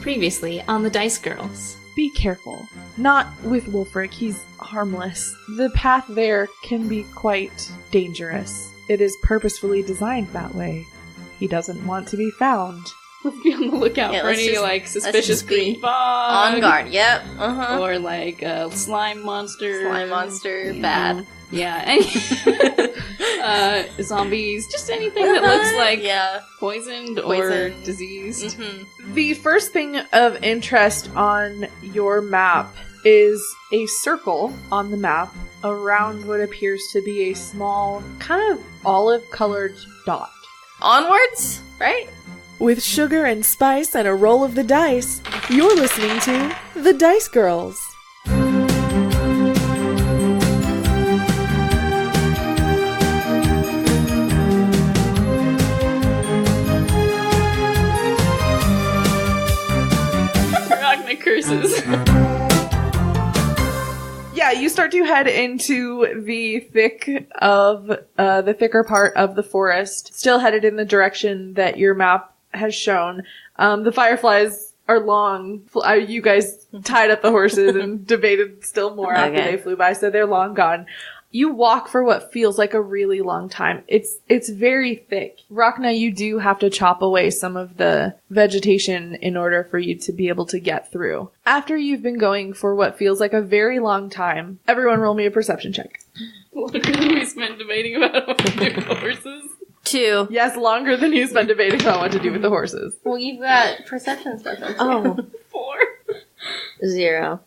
Previously on the Dice Girls. Be careful. Not with Wulfric, he's harmless. The path there can be quite dangerous. It is purposefully designed that way. He doesn't want to be found. Let's be on the lookout for any, suspicious green fog. On guard, yep. Or, slime monster. Slime monster, bad. Yeah, any zombies, just anything that looks like poisoned or diseased. Mm-hmm. The first thing of interest on your map is a circle on the map around what appears to be a small, kind of olive-colored dot. Onwards, right? With sugar and spice and a roll of the dice, you're listening to The Dice Girls. Rhakna curses. Yeah, you start to head into the thicker part of the forest, still headed in the direction that your map has shown. The fireflies are long. You guys tied up the horses and debated still more after they flew by, so they're long gone. You walk for what feels like a really long time. It's very thick. Rhakna, you do have to chop away some of the vegetation in order for you to be able to get through. After you've been going for what feels like a very long time, everyone roll me a perception check. Longer than we spent debating about what to do with the horses. 2. Yes, longer than you spent debating about what to do with the horses. Well, you've got perception stuff. 4. 0.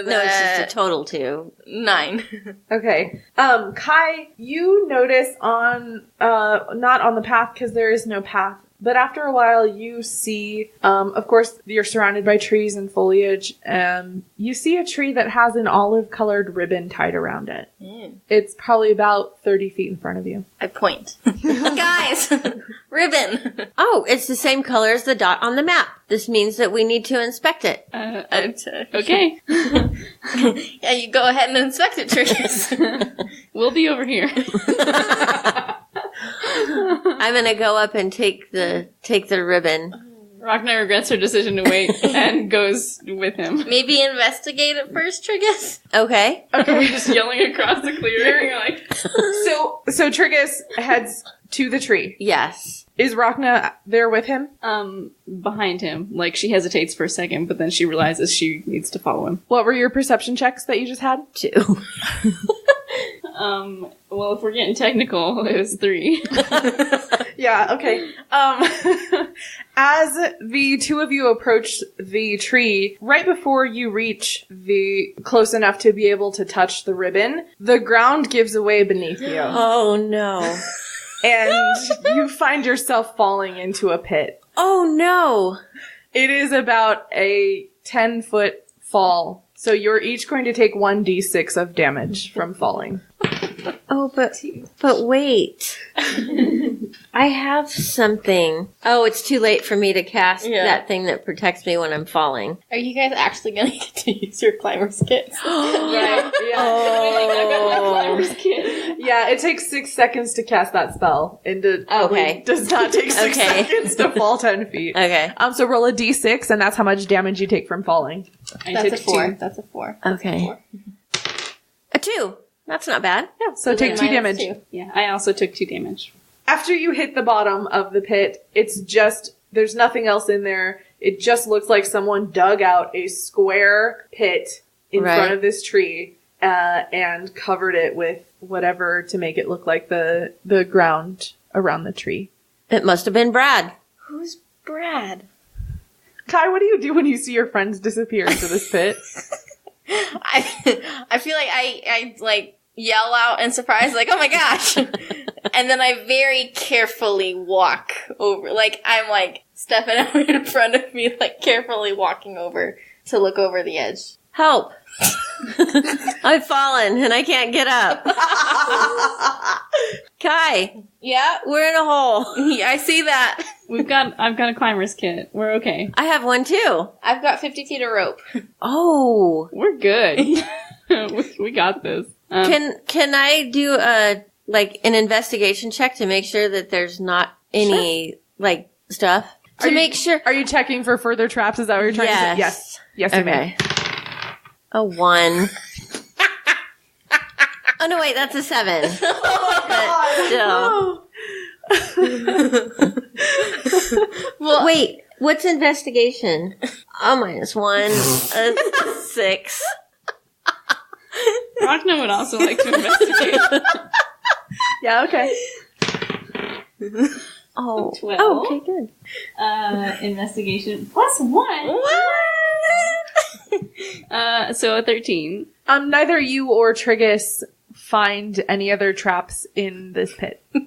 No, it's just a total 2. 9. Okay. Kai, you notice on, not on the path because there is no path, but after a while you see, of course you're surrounded by trees and foliage, you see a tree that has an olive-colored ribbon tied around it. It's probably about 30 feet in front of you. I point. Guys! Ribbon! Oh, it's the same color as the dot on the map. This means that we need to inspect it. Okay. Yeah, you go ahead and inspect it, Triggus. We'll be over here. I'm gonna go up and take the ribbon. Rhakna regrets her decision to wait and goes with him. Maybe investigate it first, Triggus? Okay. We're just yelling across the clearing, like... So Triggus heads to the tree. Yes. Is Rhakna there with him? Behind him. Like, she hesitates for a second, but then she realizes she needs to follow him. What were your perception checks that you just had? 2. Well, if we're getting technical, it was 3. Yeah, okay. As the two of you approach the tree, right before you reach the close enough to be able to touch the ribbon, the ground gives away beneath you. Oh, no. And you find yourself falling into a pit. Oh, no. It is about a 10-foot fall. So you're each going to take 1d6 of damage from falling. Oh, but wait. I have something. Oh, it's too late for me to cast that thing that protects me when I'm falling. Are you guys actually going to get to use your climber's kits? Right. Yeah. Oh. Yeah, it takes 6 seconds to cast that spell. And it does not take 6 seconds to fall 10 feet. Okay. So roll a d6, and that's how much damage you take from falling. That's a 4. That's a 4. Okay. a 2. That's not bad. Yeah, so take 2 damage. 2. Yeah, I also took 2 damage. After you hit the bottom of the pit, there's nothing else in there. It just looks like someone dug out a square pit in front of this tree, and covered it with whatever to make it look like the ground around the tree. It must have been Brad. Who's Brad? Kai, what do you do when you see your friends disappear into this pit? I feel like I like yell out in surprise, like, oh my gosh. And then I very carefully walk over, like, I'm like stepping out in front of me, like carefully walking over to look over the edge. Help. I've fallen and I can't get up. Kai. Yeah? We're in a hole. Yeah, I see that. I've got a climber's kit. We're okay. I have one too. I've got 50 feet of rope. Oh. We're good. we got this. Can I do an investigation check to make sure that there's not any, like, stuff. To make sure. Are you checking for further traps? Is that what you're trying to say? Yes. Yes, you may. A 1. Oh, no, wait, that's a 7. Oh, still. Well, wait, what's investigation? Oh, -1. 6. Rhakna would also like to investigate. Yeah, okay. Oh, 12. Oh, okay, good. Investigation +1. What? So a 13. Neither you or Triggus find any other traps in this pit. I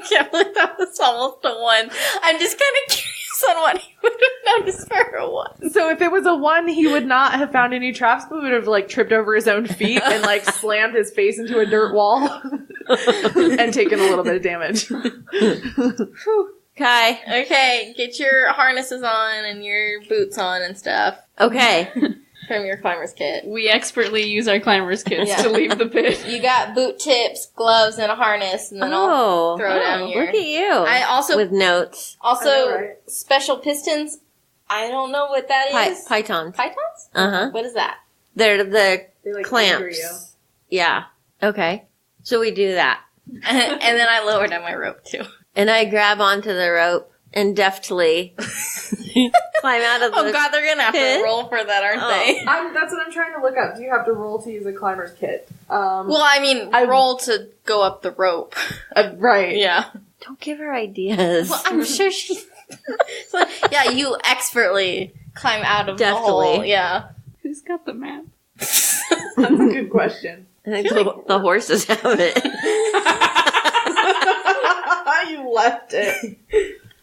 can't believe that was almost a 1. I'm just kind of curious on what he would have noticed for a 1. So if it was a 1, he would not have found any traps, but would have, like, tripped over his own feet and, like, slammed his face into a dirt wall and taken a little bit of damage. Okay. Okay, get your harnesses on and your boots on and stuff Okay. from your climber's kit. We expertly use our climber's kits to leave the pit. You got boot tips, gloves, and a harness, and then I'll throw down your... Look at you. I also... With notes. Also, I know, right? special pistons. I don't know what that is. Pythons. Pythons? Uh-huh. What is that? They're the They, like, anchor you. clamps. Yeah. Okay. So we do that. And then I lower down my rope, too. And I grab onto the rope and deftly climb out of the... Oh god, they're gonna have pit. to roll for that, aren't they? That's what I'm trying to look up. Do you have to roll to use a climber's kit? Well, I mean, roll to go up the rope. Right. Yeah. Don't give her ideas. Well, I'm sure she... So, yeah, you expertly climb out of the Deftly. hole. Yeah. Who's got the map? That's a good question. I think the horses have it. You left it.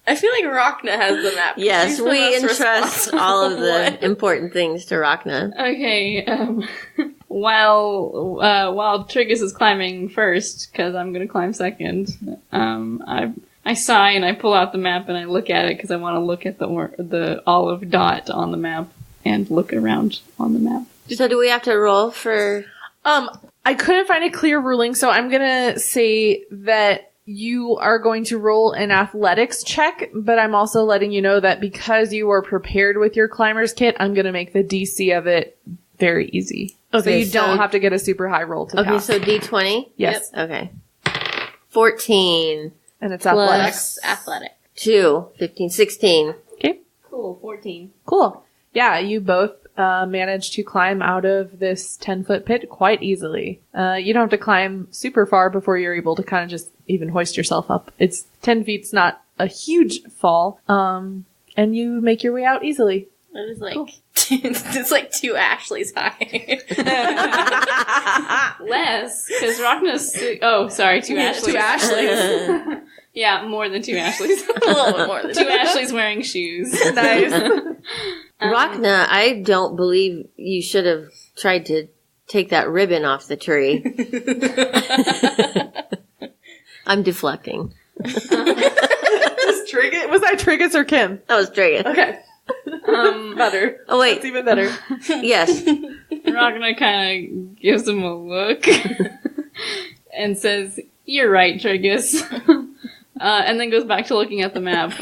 I feel like Rhakna has the map. Yes, She's the we most entrust responsible all of the one. important things to Rhakna. Okay, while Triggus is climbing first, because I'm going to climb second, I sigh and I pull out the map and I look at it because I want to look at the olive dot on the map and look around on the map. So do we have to roll for... I couldn't find a clear ruling, so I'm gonna say that you are going to roll an athletics check, but I'm also letting you know that because you are prepared with your climber's kit, I'm gonna make the DC of it very easy. So you don't have to get a super high roll to pass. Okay, so D20? Yes. Okay. 14. And it's Plus- athletics. Athletic. 2. 15. 16. Okay. Cool, 14. Cool. Yeah, you both managed to climb out of this 10-foot pit quite easily. You don't have to climb super far before you're able to kind of just even hoist yourself up. It's 10 feet's not a huge fall. And you make your way out easily. It is like... it's like 2 Ashleys high. Less, because Rhakna's... 2 Ashleys. 2 Ashleys. Yeah, more than 2 Ashleys. A little bit more than 2 Ashleys wearing shoes. Nice. Rhakna, I don't believe you should have tried to take that ribbon off the tree. I'm deflecting. Was that Triggus or Kim? That was Triggus. Okay. Better. Oh, wait. That's even better. Yes. Rhakna kind of gives him a look and says, "You're right, Triggus." And then goes back to looking at the map.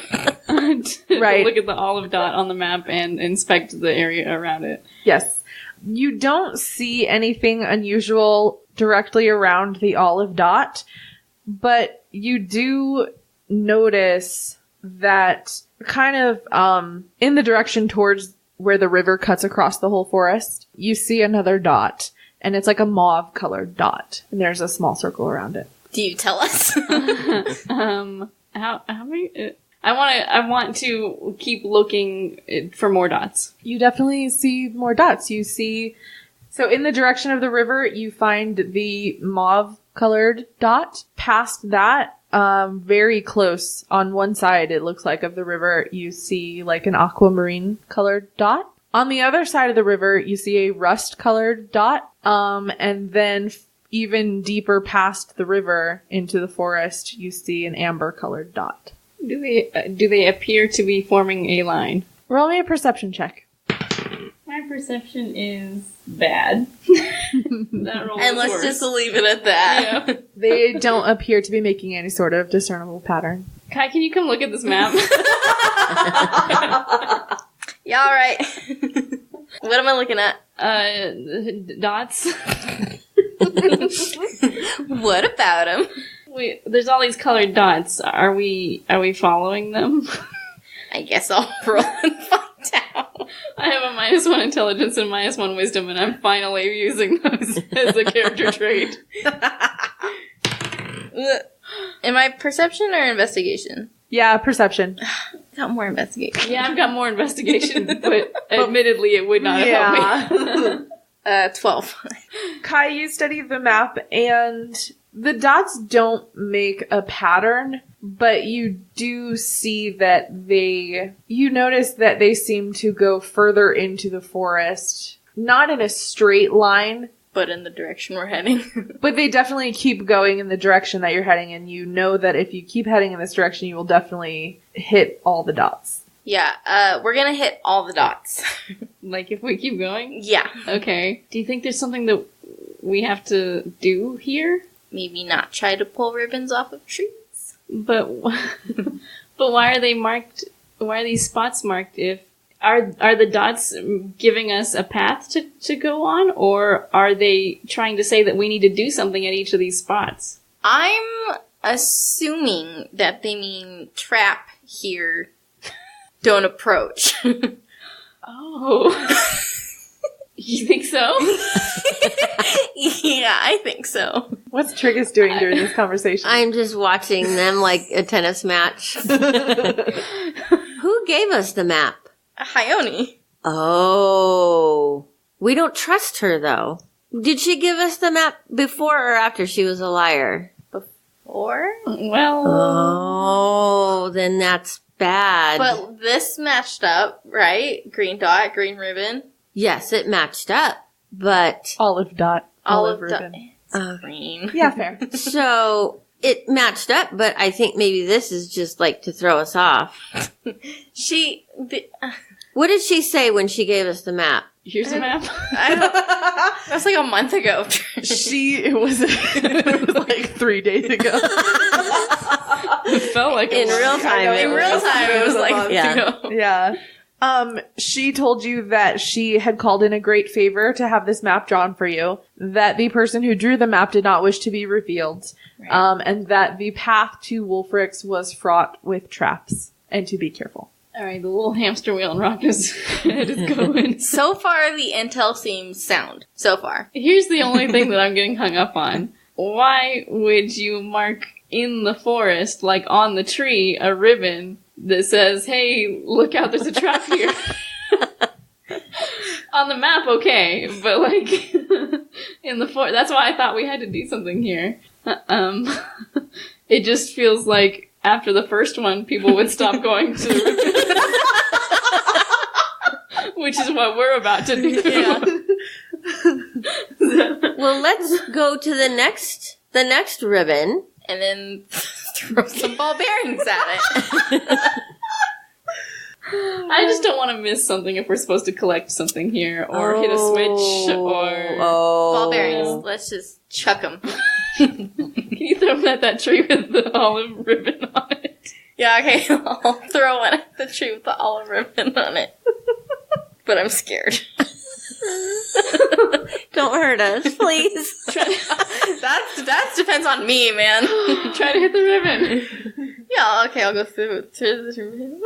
Right. Look at the olive dot on the map and inspect the area around it. Yes. You don't see anything unusual directly around the olive dot, but you do notice that kind of in the direction towards where the river cuts across the whole forest, you see another dot, and it's like a mauve colored dot, and there's a small circle around it. Do you tell us? How many? I want to keep looking for more dots. You definitely see more dots. You see, so in the direction of the river, you find the mauve colored dot. Past that, very close on one side, it looks like, of the river, you see like an aquamarine colored dot. On the other side of the river, you see a rust colored dot. And then even deeper past the river into the forest, you see an amber colored dot. Do they appear to be forming a line? Roll me a perception check. My perception is bad. That roll And was let's worse. just leave it at that. Yeah. They don't appear to be making any sort of discernible pattern. Kai, can you come look at this map? Yeah, alright. What am I looking at? Dots. What about him? Wait, there's all these colored dots. Are we following them? I guess I'll roll and find out. I have a -1 intelligence and -1 wisdom, and I'm finally using those as a character trait. Am I perception or investigation? Yeah, perception. Got more investigation. Yeah, I've got more investigation, but admittedly it would not have helped me. 12. Kai, you study the map, and the dots don't make a pattern, but you do see that you notice that they seem to go further into the forest, not in a straight line, But in the direction we're heading. but they definitely keep going in the direction that you're heading, and you know that if you keep heading in this direction, you will definitely hit all the dots. Yeah, we're gonna hit all the dots. Like, if we keep going? Yeah. Okay. Do you think there's something that we have to do here? Maybe not try to pull ribbons off of trees. But why are they marked? Why are these spots marked? If are the dots giving us a path to go on, or are they trying to say that we need to do something at each of these spots? I'm assuming that they mean trap here. Don't approach. Oh. You think so? Yeah, I think so. What's Triggus doing during this conversation? I'm just watching them like a tennis match. Who gave us the map? Hyone. Oh. We don't trust her, though. Did she give us the map before or after she was a liar? Or? Well. Oh, then that's bad. But this matched up, right? Green dot, green ribbon. Yes, it matched up, but... Olive dot. Olive ribbon. It's green. Yeah, fair. So, it matched up, but I think maybe this is just like to throw us off. What did she say when she gave us the map? Here's a map. That's like a month ago. It was like 3 days ago. It felt like In real time. In real time, it was like, Yeah. Yeah. She told you that she had called in a great favor to have this map drawn for you, that the person who drew the map did not wish to be revealed, and that the path to Wulfric's was fraught with traps, and to be careful. Alright, the little hamster wheel in Rhakna's head is going. So far, the intel seems sound. So far. Here's the only thing that I'm getting hung up on. Why would you mark in the forest, like on the tree, a ribbon that says, hey, look out, there's a trap here? On the map, okay, but like, in the forest, that's why I thought we had to do something here. It just feels like after the first one, people would stop going to the ribbon. Which is what we're about to do. Yeah. Well, let's go to the next ribbon. And then throw some ball bearings at it. I just don't want to miss something if we're supposed to collect something here, or hit a switch, or... Ball bearings. Let's just chuck them. Can you throw them at that tree with the olive ribbon on it? Yeah, okay. I'll throw one at the tree with the olive ribbon on it. But I'm scared. Don't hurt us, please. That depends on me, man. Try to hit the ribbon. Yeah, okay, I'll go through this ribbon.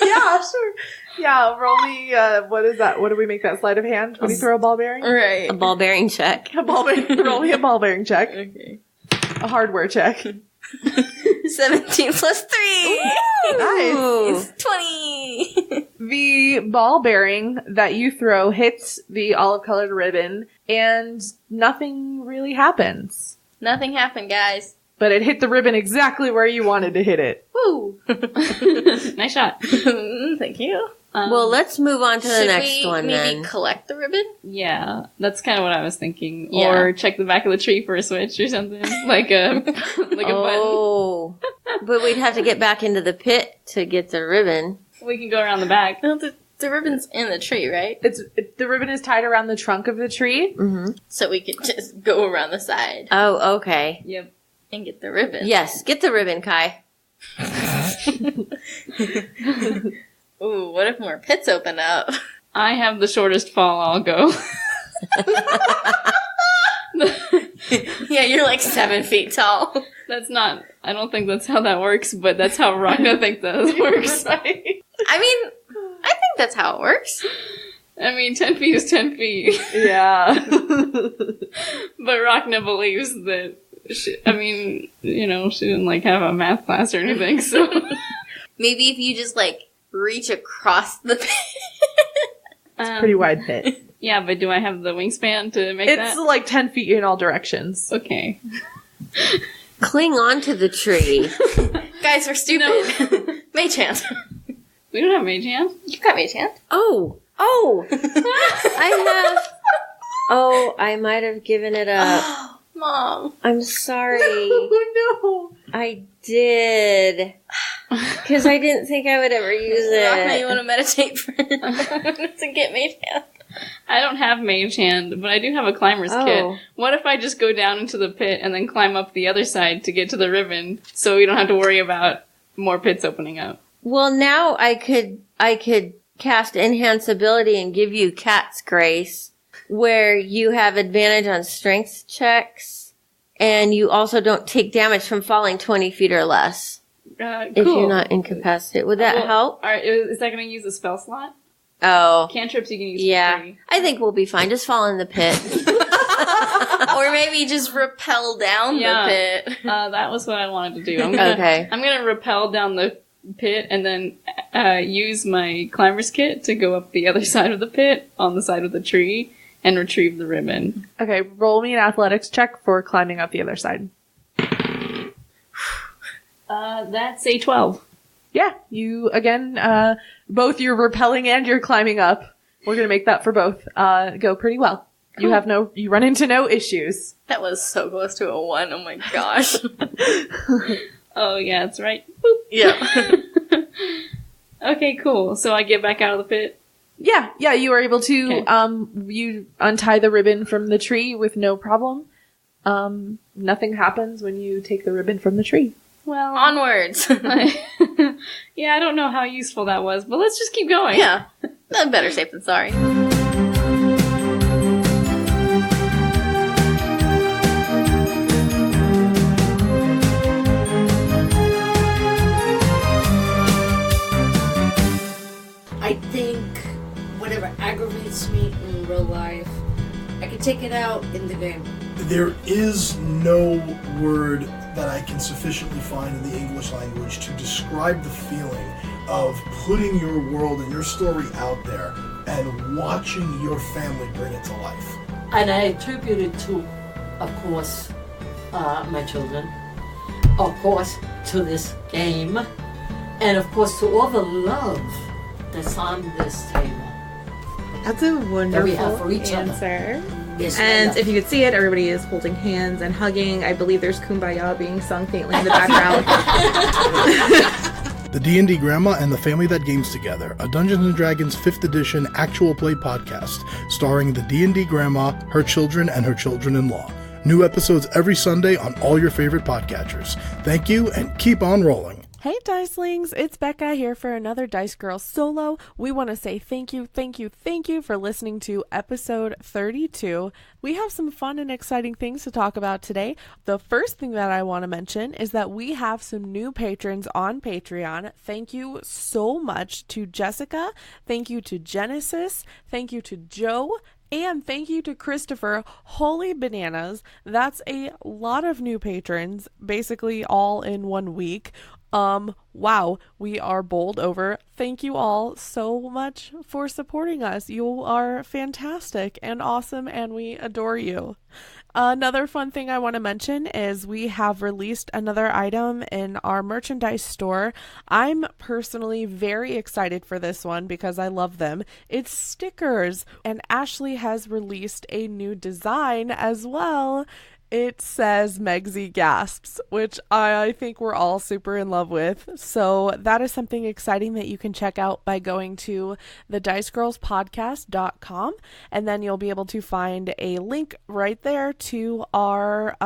Yeah, sure. Yeah, roll me, what is that? What do we make that sleight of hand when you throw a ball bearing? Right. A ball bearing check. Roll me a ball bearing check. Okay. A hardware check. 17 plus 3! Nice. It's 20! The ball bearing that you throw hits the olive-colored ribbon, and nothing really happens. Nothing happened, guys. But it hit the ribbon exactly where you wanted to hit it. Woo! Nice shot. Thank you. Well, let's move on to the next Should we one maybe then. collect the ribbon? Yeah, that's kind of what I was thinking. Yeah. Or check the back of the tree for a switch or something. Like a button. Oh, but we'd have to get back into the pit to get the ribbon. We can go around the back. No, the ribbon's in the tree, right? The ribbon is tied around the trunk of the tree. Mm-hmm. So we could just go around the side Oh, okay. Yep. and get the ribbon. Yes, get the ribbon, Kai. Ooh, what if more pits open up? I have the shortest fall, I'll go. Yeah, you're like 7 feet tall. That's not, I don't think that's how that works, but that's how Rhakna thinks that works. Right. I mean, I think that's how it works. I mean, 10 feet is 10 feet. Yeah. But Rhakna believes that, she didn't, like, have a math class or anything, so. Maybe if you just, like, reach across the pit. It's a pretty wide pit. Yeah, but do I have the wingspan to make that? It's like 10 feet in all directions. Okay. Cling on to the tree. Guys, we're stupid. Mage hand. We don't have mage hand. You've got mage hand. Oh! I might have given it up. Mom. I'm sorry. Oh, no. I did. Because I didn't think I would ever use it. Rhakna, you want to meditate for to get mage hand? I don't have mage hand, but I do have a climber's kit. What if I just go down into the pit and then climb up the other side to get to the ribbon so we don't have to worry about more pits opening up? Well, now I could cast Enhance Ability and give you Cat's Grace, where you have advantage on strength checks, and you also don't take damage from falling 20 feet or less. Cool. If you're not incapacitated. Would that help? Alright, is that going to use a spell slot? Oh. Cantrips you can use Yeah. for free. I think we'll be fine. Just fall in the pit. Or maybe just rappel down the pit. That was what I wanted to do. I'm gonna rappel down the pit and then use my climber's kit to go up the other side of the pit on the side of the tree and retrieve the ribbon. Okay, roll me an athletics check for climbing up the other side. That's a 12. Yeah, you, again, both your rappelling and your climbing up, we're gonna make that for both, go pretty well. Cool. You run into no issues. That was so close to a 1, oh my gosh. Oh yeah, that's right. Boop. Yeah. Okay, cool. So I get back out of the pit? Yeah, you are able to, you untie the ribbon from the tree with no problem. Nothing happens when you take the ribbon from the tree. Well, onwards. Yeah, I don't know how useful that was, but let's just keep going. Yeah. Better safe than sorry. I think whatever aggravates me in real life, I can take it out in the game. There is no word that I can sufficiently find in the English language to describe the feeling of putting your world and your story out there and watching your family bring it to life. And I attribute it to, of course, my children, of course, to this game, and of course to all the love that's on this table. That's a wonderful answer. Yes, and if you could see it, everybody is holding hands and hugging. I believe there's Kumbaya being sung faintly in the background. The D&D Grandma and the Family That Games Together, a Dungeons & Dragons 5th edition actual play podcast starring the D&D Grandma, her children, and her children-in-law. New episodes every Sunday on all your favorite podcatchers. Thank you, and keep on rolling. Hey Dicelings, it's Becca here for another Dice Girl solo. We want to say thank you for listening to episode 32. We have some fun and exciting things to talk about today. The first thing that I want to mention is that we have some new patrons on Patreon. Thank you so much to Jessica. Thank you to Genesis. Thank you to Joe. And thank you to Christopher. Holy bananas. That's a lot of new patrons, basically all in 1 week. Wow, we are bowled over. Thank you all so much for supporting us. You are fantastic and awesome, and we adore you. Another fun thing I want to mention is we have released another item in our merchandise store. I'm personally very excited for this one because I love them. It's stickers, and Ashley has released a new design as well. it says Megsy Gasps, which I think we're all super in love with. So that is something exciting that you can check out by going to thedicegirlspodcast.com, and then you'll be able to find a link right there to our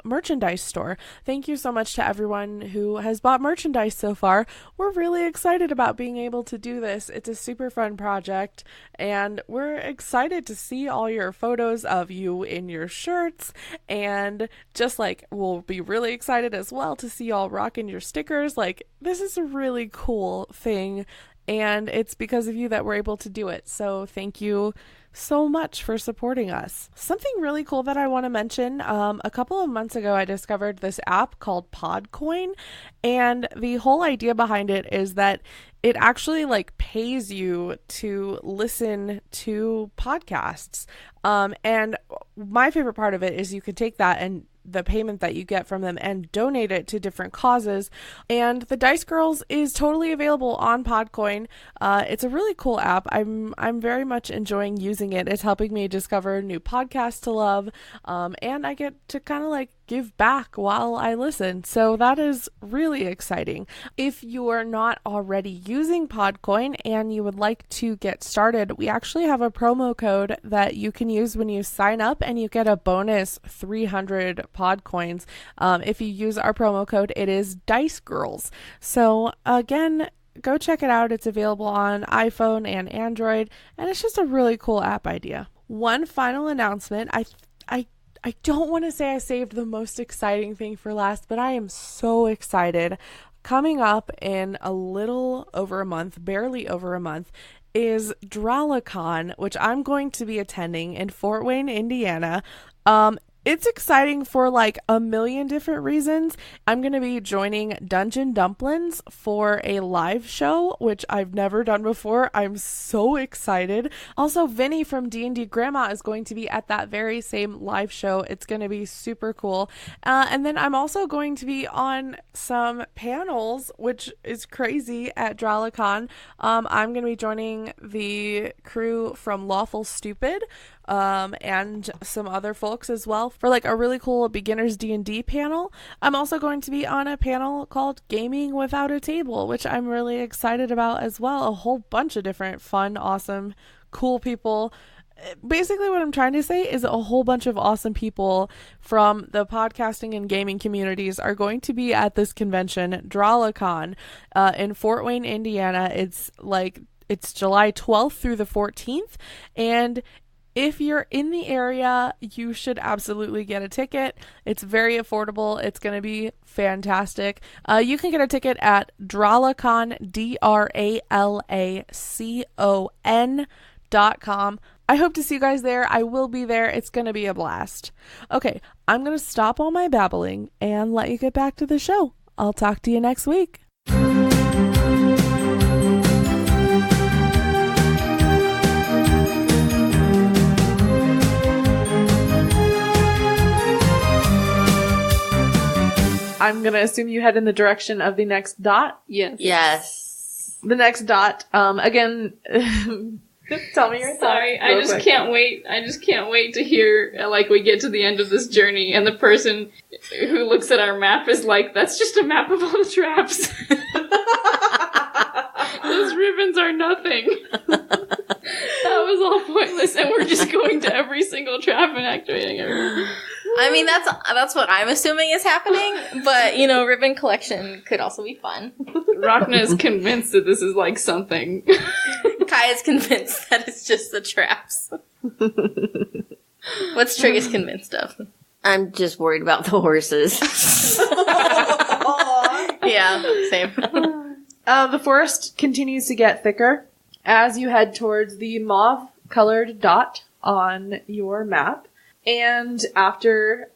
merchandise store. Thank you so much to everyone who has bought merchandise so far. We're really excited about being able to do this. It's a super fun project, and we're excited to see all your photos of you in your shirts, and just like we'll be really excited as well to see y'all rocking your stickers. Like, this is a really cool thing, and it's because of you that we're able to do it. So thank you so much for supporting us. Something really cool that I want to mention, a couple of months ago I discovered this app called Podcoin, and the whole idea behind it is that it actually like pays you to listen to podcasts. And my favorite part of it is you can take that and the payment that you get from them and donate it to different causes. And the Dice Girls is totally available on Podcoin. It's a really cool app. I'm very much enjoying using it. It's helping me discover new podcasts to love. And I get to kind of like give back while I listen. So that is really exciting. If you are not already using Podcoin and you would like to get started, we actually have a promo code that you can use when you sign up, and you get a bonus 300 Podcoins. If you use our promo code, it is Dice Girls. So again, go check it out. It's available on iPhone and Android, and it's just a really cool app idea. One final announcement. I don't want to say I saved the most exciting thing for last, but I am so excited. Coming up in a little over a month, barely over a month, is DralaCon, which I'm going to be attending in Fort Wayne, Indiana. It's exciting for like a million different reasons. I'm going to be joining Dungeon Dumplings for a live show, which I've never done before. I'm so excited. Also, Vinny from D&D Grandma is going to be at that very same live show. It's going to be super cool. And then I'm also going to be on some panels, which is crazy, at DralaCon. I'm going to be joining the crew from Lawful Stupid, and some other folks as well for like a really cool beginners D&D panel. I'm also going to be on a panel called Gaming Without a Table, which I'm really excited about as well. A whole bunch of different fun, awesome, cool people. Basically what I'm trying to say is a whole bunch of awesome people from the podcasting and gaming communities are going to be at this convention, DralaCon, in Fort Wayne, Indiana. It's July 12th through the 14th, and if you're in the area, you should absolutely get a ticket. It's very affordable. It's going to be fantastic. You can get a ticket at DralaCon, DralaCon.com. I hope to see you guys there. I will be there. It's going to be a blast. Okay, I'm going to stop all my babbling and let you get back to the show. I'll talk to you next week. I'm going to assume you head in the direction of the next dot. Yes. The next dot, again, tell me your thoughts. Sorry, I just can't wait. I just can't wait to hear, like, we get to the end of this journey and the person who looks at our map is like, that's just a map of all the traps. Those ribbons are nothing. That was all pointless, and we're just going to every single trap and activating it. I mean, that's what I'm assuming is happening, but, you know, ribbon collection could also be fun. Rhakna is convinced that this is like something. Kai is convinced that it's just the traps. What's Triggus convinced of? I'm just worried about the horses. Yeah, same. The forest continues to get thicker as you head towards the mauve-colored dot on your map. And after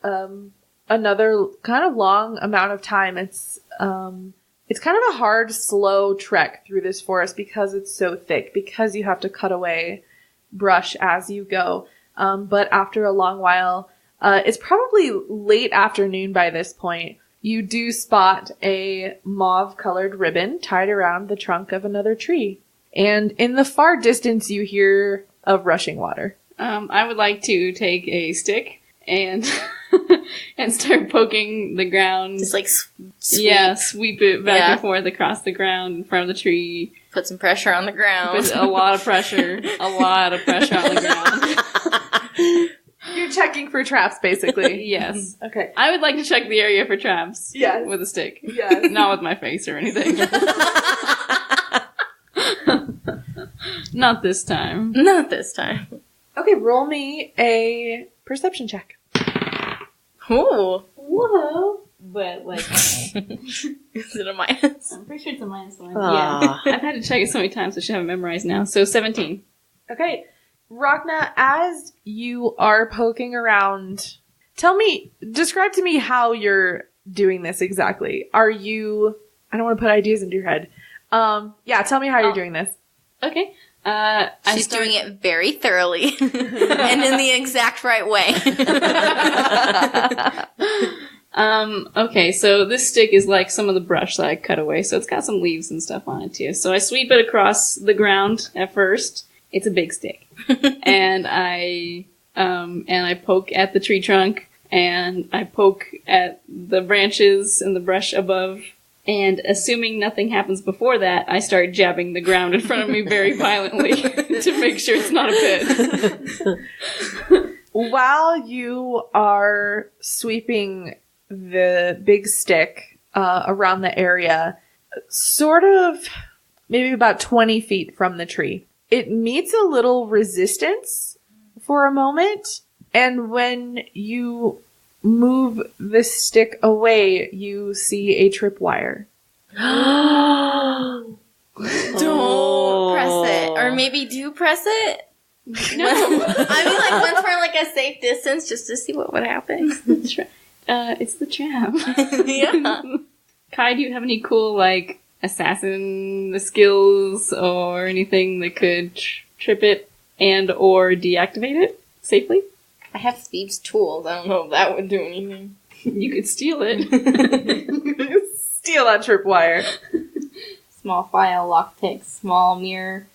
another kind of long amount of time, it's kind of a hard, slow trek through this forest because it's so thick, because you have to cut away brush as you go. But after a long while, it's probably late afternoon by this point, you do spot a mauve-colored ribbon tied around the trunk of another tree. And in the far distance, you hear of rushing water. I would like to take a stick and and start poking the ground. Just like sweep. Yeah, sweep it back and forth across the ground in front of the tree. Put some pressure on the ground. Put a lot of pressure. A lot of pressure on the ground. You're checking for traps, basically. Yes. Okay. I would like to check the area for traps. Yes. With a stick. Yes. Not with my face or anything. Not this time. Not this time. Okay, roll me a perception check. Ooh. Whoa. But, like... Is it a minus? I'm pretty sure it's a -1. Aw. Yeah. I've had to check it so many times, I should have it memorized now. So, 17. Okay. Rhakna, as you are poking around, describe to me how you're doing this exactly. Are you, I don't want to put ideas into your head. Tell me how you're doing this. Okay. She's doing it very thoroughly and in the exact right way. Okay, so this stick is like some of the brush that I cut away, so it's got some leaves and stuff on it too. So I sweep it across the ground at first. It's a big stick. And I poke at the tree trunk, and I poke at the branches and the brush above. And assuming nothing happens before that, I start jabbing the ground in front of me very violently to make sure it's not a pit. While you are sweeping the big stick around the area, sort of maybe about 20 feet from the tree, it meets a little resistance for a moment, and when you move the stick away, you see a tripwire. Don't press it. Or maybe do press it. No. I mean, like, once we're like a safe distance, just to see what would happen. It's the trap. Yeah. Kai, do you have any cool, like, assassin skills or anything that could trip it and or deactivate it safely? I have thieves' tools. I don't know if that would do anything. You could steal it. Steal that tripwire. Small file, lockpick, small mirror,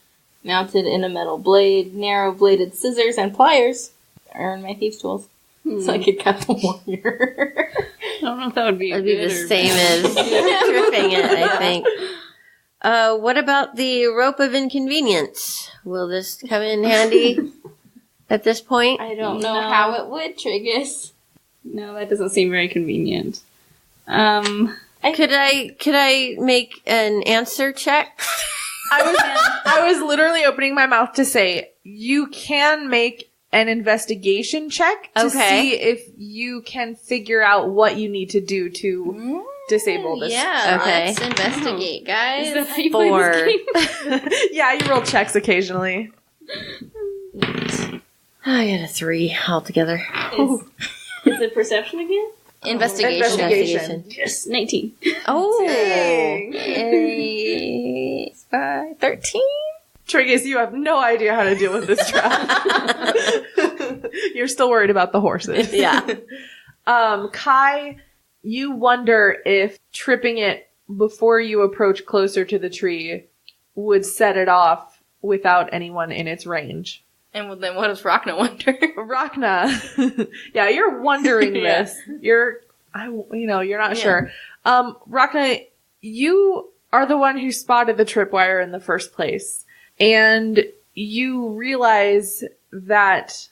mounted in a metal blade, narrow-bladed scissors, and pliers are in my thieves' tools. So I could cut the wire. I don't know if that would be It'd be the same as tripping it, I think. What about the rope of inconvenience? Will this come in handy at this point? I don't know how it would, Triggus. No, that doesn't seem very convenient. Could I make an answer check? I was literally opening my mouth to say, you can make an investigation check to see if you can figure out what you need to do to disable this. Yeah, Okay. let's investigate, guys. Is that how you play this game? Yeah, you roll checks occasionally. I got a 3 altogether. Is it perception again? Investigation. Yes, 19. Oh! Dang. 13? Triggus, you have no idea how to deal with this trap. You're still worried about the horses. Yeah. Kai, you wonder if tripping it before you approach closer to the tree would set it off without anyone in its range. And then what does Rhakna wonder? Rhakna, yeah, you're wondering this. You're not sure. Rhakna, you are the one who spotted the tripwire in the first place. And you realize that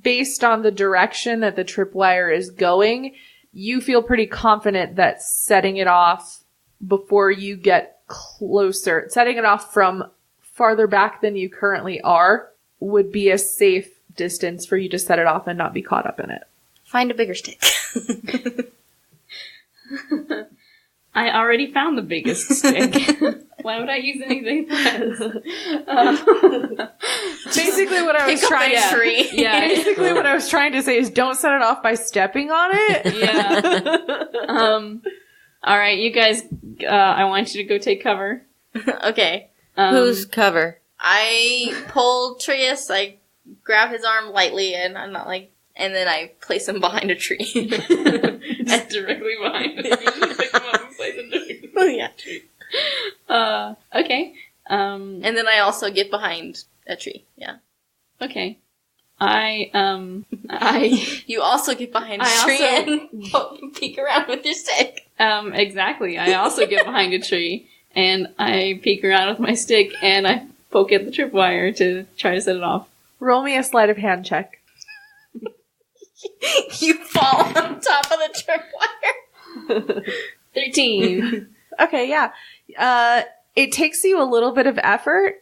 based on the direction that the tripwire is going, you feel pretty confident that setting it off before you get closer, setting it off from farther back than you currently are, would be a safe distance for you to set it off and not be caught up in it. Find a bigger stick. I already found the biggest stick. Why would I use anything less? Basically what I was Basically what I was trying to say is don't set it off by stepping on it. Yeah. All right, you guys, I want you to go take cover. Okay. Whose cover? I pull Triggus, I grab his arm lightly, and I'm not like, and then I place him behind a tree. Just directly behind him. You just pick him up and place him directly behind a tree. Okay. And then I also get behind a tree, yeah. Okay. You also get behind a tree and peek around with your stick. Exactly. I also get behind a tree, and I peek around with my stick, and I poke at the tripwire to try to set it off. Roll me a sleight of hand check. You fall on top of the tripwire. 13. Okay, yeah. It takes you a little bit of effort,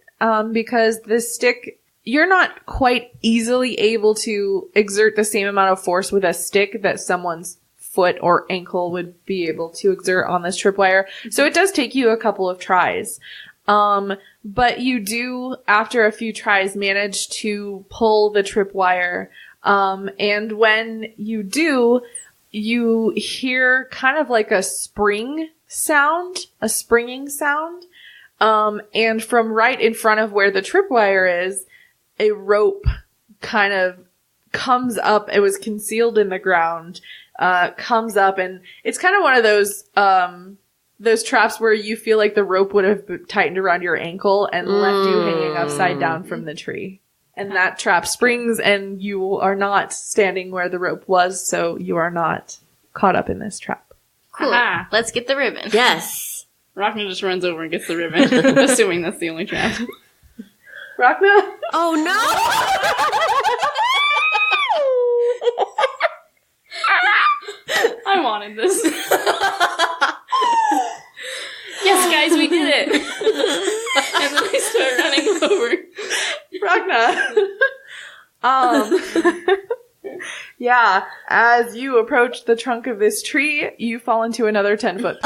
because the stick, you're not quite easily able to exert the same amount of force with a stick that someone's foot or ankle would be able to exert on this tripwire. So it does take you a couple of tries. But you do, after a few tries, manage to pull the tripwire. And when you do, you hear kind of like a springing sound. And from right in front of where the tripwire is, a rope kind of comes up. It was concealed in the ground, comes up, and it's kind of one of those traps where you feel like the rope would have tightened around your ankle and left you hanging upside down from the tree. And that trap springs, and you are not standing where the rope was, so you are not caught up in this trap. Cool. Aha. Let's get the ribbon. Yes. Rhakna just runs over and gets the ribbon, assuming that's the only trap. Rhakna? Oh no! I wanted this. Yes, guys, we did it. And then I start running over. Rhakna. Yeah, as you approach the trunk of this tree, you fall into another 10-foot.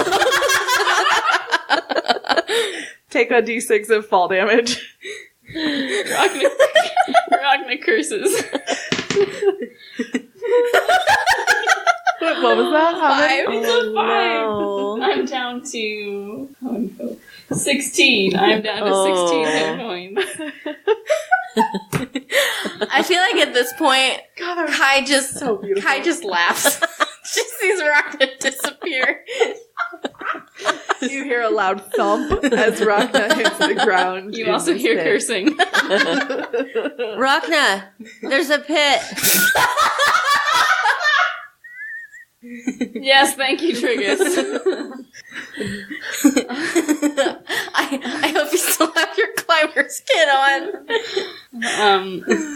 Take a d6 of fall damage. Rhakna curses. What was that? How many? 5. It's a 5. No. I'm down to 16. I'm down to 16 hit points. I feel like at this point, God, Kai just laughs. She sees Rhakna disappear. You hear a loud thump as Rhakna hits the ground. You also hear cursing. Rhakna, there's a pit. Yes, thank you, Triggus. I hope you still have your climber's kit on.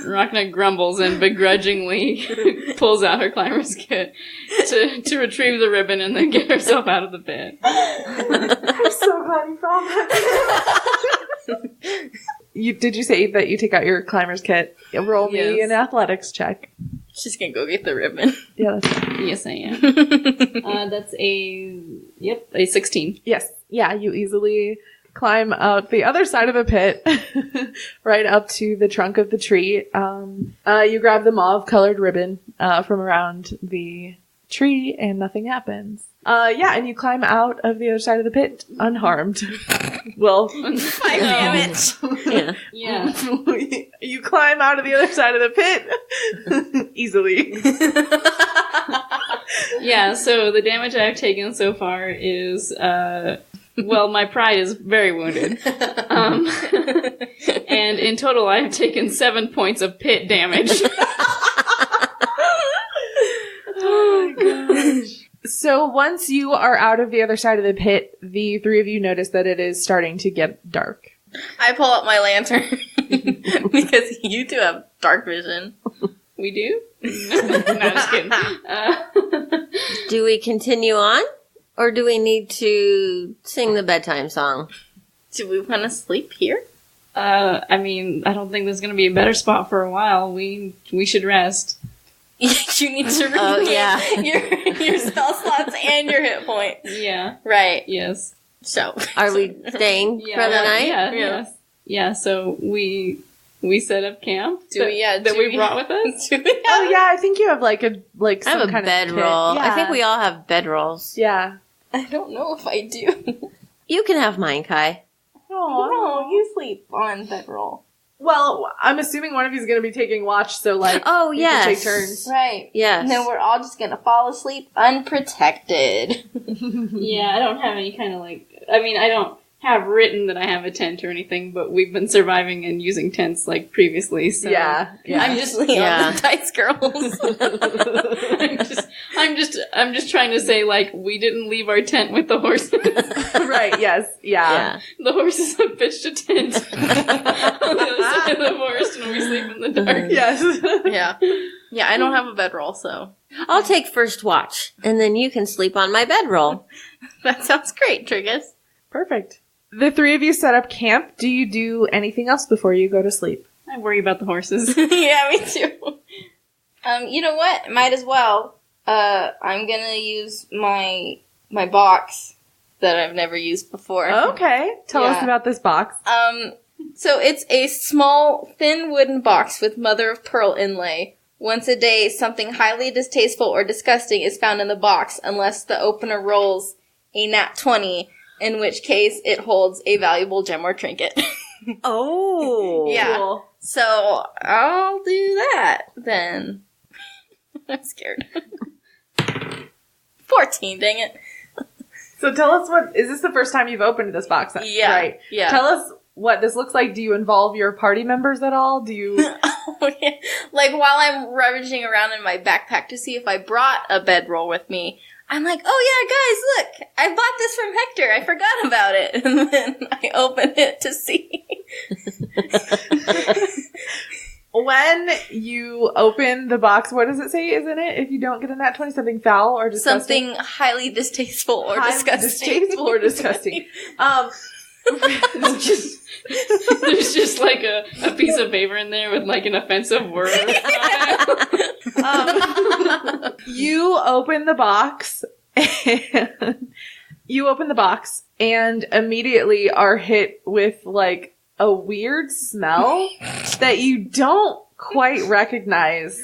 Rhakna grumbles and begrudgingly pulls out her climber's kit to retrieve the ribbon and then get herself out of the pit. I'm so glad you found that. Did you say that you take out your climber's kit? Roll me an athletics check. She's gonna go get the ribbon. Yeah, that's right. Yes, I am. That's a 16. Yes. Yeah, you easily climb out the other side of the pit, right up to the trunk of the tree. You grab the mauve-colored ribbon from around the tree, and nothing happens. And you climb out of the other side of the pit unharmed. Well, 5 damage. Yeah. You climb out of the other side of the pit easily. Yeah, so the damage I've taken so far is, my pride is very wounded. And in total, I've taken 7 points of pit damage. Oh my gosh. So once you are out of the other side of the pit, the three of you notice that it is starting to get dark. I pull up my lantern because you two have dark vision. We do? No, just kidding. Do we continue on? Or do we need to sing the bedtime song? Do we want to sleep here? I don't think there's going to be a better spot for a while. We should rest. You need to regain your spell slots and your hit points. Yeah. Right. Yes. So. Are we staying for the night? Yeah. Yes. Yeah, so we set up camp that we brought with us. I think you have some I have a kind bedroll. of kit. I think we all have bedrolls. Yeah. I don't know if I do. You can have mine, Kai. Oh, no, you sleep on bedroll. Well, I'm assuming one of you is going to be taking watch, so you can take turns. Right. Yes. And then we're all just going to fall asleep unprotected. Yeah, I don't have any kind of I don't have written that I have a tent or anything, but we've been surviving and using tents like previously, so Yeah. I'm just on the Dice Girls. I'm just trying to say, like, we didn't leave our tent with the horses. Right, yes. Yeah. The horses have pitched a tent on the other side of the forest and we sleep in the dark. Yes. Yeah, I don't have a bedroll, so I'll take first watch, and then you can sleep on my bedroll. that sounds great, Triggus. Perfect. The three of you set up camp. Do you do anything else before you go to sleep? I worry about the horses. Yeah, me too. You know what? Might as well. I'm gonna use my box that I've never used before. Okay. Tell us about this box. So it's a small, thin wooden box with mother of pearl inlay. Once a day, something highly distasteful or disgusting is found in the box unless the opener rolls a nat 20, in which case it holds a valuable gem or trinket. Oh. Yeah. Cool. So I'll do that then. I'm scared. 14, dang it. So tell us is this the first time you've opened this box? Yeah. Right. Yeah. Tell us what this looks like. Do you involve your party members at all? Do you... Like, while I'm rummaging around in my backpack to see if I brought a bedroll with me, I'm like, oh yeah, guys, look, I bought this from Hector. I forgot about it. And then I open it to see. When you open the box, what does it say is in it? If you don't get a nat 20, something foul or disgusting? Something highly distasteful or disgusting. Distasteful or disgusting. There's just like a piece of paper in there with like an offensive word. You open the box and immediately are hit with like a weird smell that you don't quite recognize.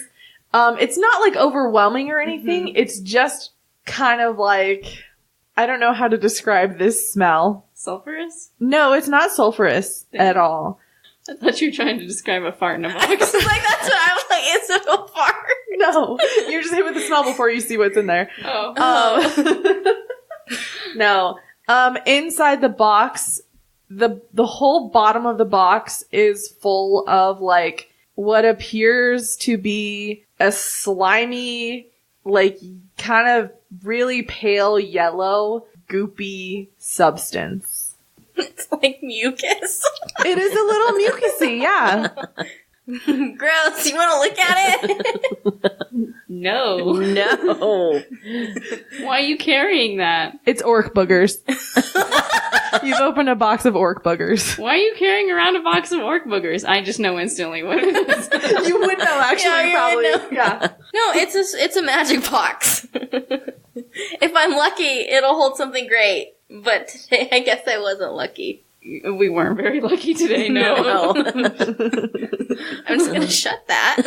It's not like overwhelming or anything. It's just kind of like, I don't know how to describe this smell. Sulfurous? No, it's not sulfurous at all. I thought you were trying to describe a fart in a box. Like, that's what I'm like, it's a fart. No, you're just hit with the smell before you see what's in there. Oh. No. Inside the box, the whole bottom of the box is full of like what appears to be a slimy, like kind of really pale yellow, goopy substance. It's like mucus. It is a little mucusy, yeah. Gross. You want to look at it? No. No. Why are you carrying that? It's orc boogers. You've opened a box of orc boogers. Why are you carrying around a box of orc boogers? I just know instantly what it is. You would know, actually, Yeah, you probably. would know. Yeah. No, it's a magic box. If I'm lucky, it'll hold something great. But today, I guess I wasn't lucky. We weren't very lucky today, no. I'm just gonna shut that.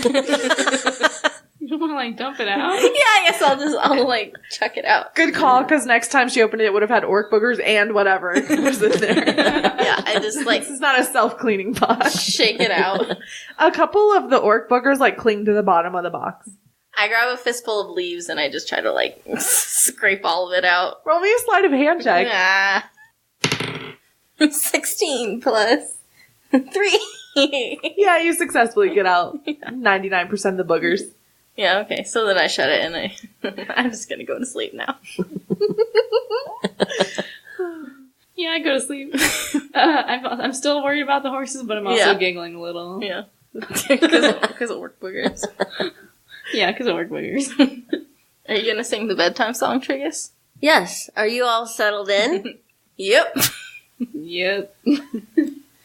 You don't want to, like, dump it out? Yeah, I guess I'll like, chuck it out. Good call, because next time she opened it, it would have had orc boogers and whatever was in there. Yeah, I just, like, This is not a self-cleaning box. shake it out. A couple of the orc boogers, like, cling to the bottom of the box. I grab a fistful of leaves and I just try to, like, scrape all of it out. Roll me a sleight of hand check. Nah. 16 plus 3. Yeah, you successfully get out 99% of the boogers. Yeah, okay. So then I shut it and I'm just gonna go to sleep now. Yeah, I go to sleep. I'm still worried about the horses, but I'm also Yeah. giggling a little. Yeah. Because of work boogers. Yeah, because of orc boogers. Are you gonna sing the bedtime song, Triggus? Yes. Are you all settled in? Yep. Yep.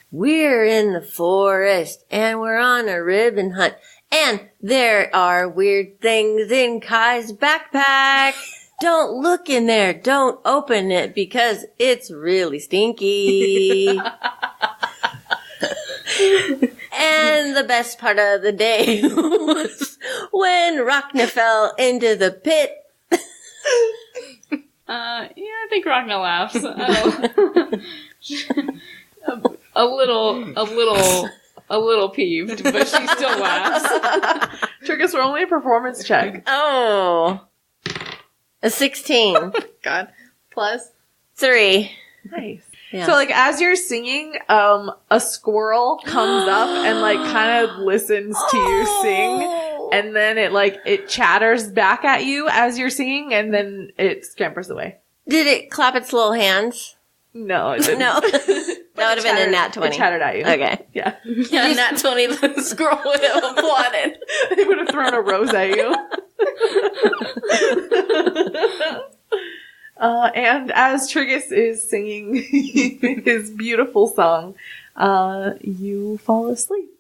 We're in the forest and we're on a ribbon hunt. And there are weird things in Kai's backpack. Don't look in there. Don't open it because it's really stinky. And the best part of the day was when Rhakna fell into the pit. Yeah, I think Rhakna laughs. A little peeved, but she still laughs. Triggus, we're only a performance check. Oh. A 16. God. Plus. 3. Nice. Yeah. So, like, as you're singing, a squirrel comes up and, like, kind of listens to you sing. And then it chatters back at you as you're singing, and then it scampers away. Did it clap its little hands? No, it didn't. No. That would have been a nat 20. It chattered at you. Okay. Yeah. Yeah, nat 20, the squirrel would have applauded. They would have thrown a rose at you. And as Triggus is singing his beautiful song, you fall asleep.